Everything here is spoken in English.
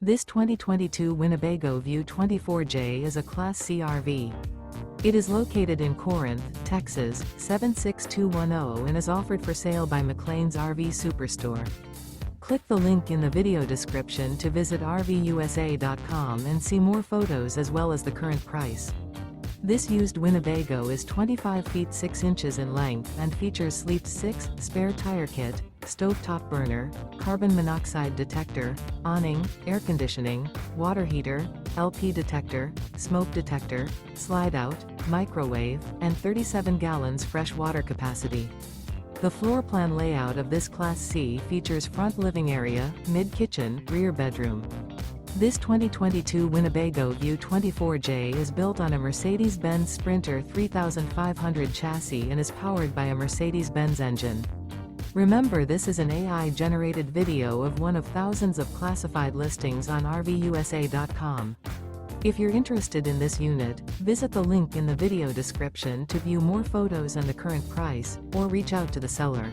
This 2022 Winnebago View 24J is a Class C RV. It is located in Corinth, Texas, 76210 and is offered for sale by McClain's RV Superstore. Click the link in the video description to visit RVUSA.com and see more photos as well as the current price. This used Winnebago is 25 feet 6 inches in length and features Sleep 6, spare tire kit, stovetop burner, carbon monoxide detector, awning, air conditioning, water heater, LP detector, smoke detector, slide-out, microwave, and 37 gallons fresh water capacity. The floor plan layout of this Class C features front living area, mid-kitchen, rear bedroom. This 2022 Winnebago View 24J is built on a Mercedes-Benz Sprinter 3500 chassis and is powered by a Mercedes-Benz engine. Remember, this is an AI-generated video of one of thousands of classified listings on RVUSA.com. If you're interested in this unit, visit the link in the video description to view more photos and the current price, or reach out to the seller.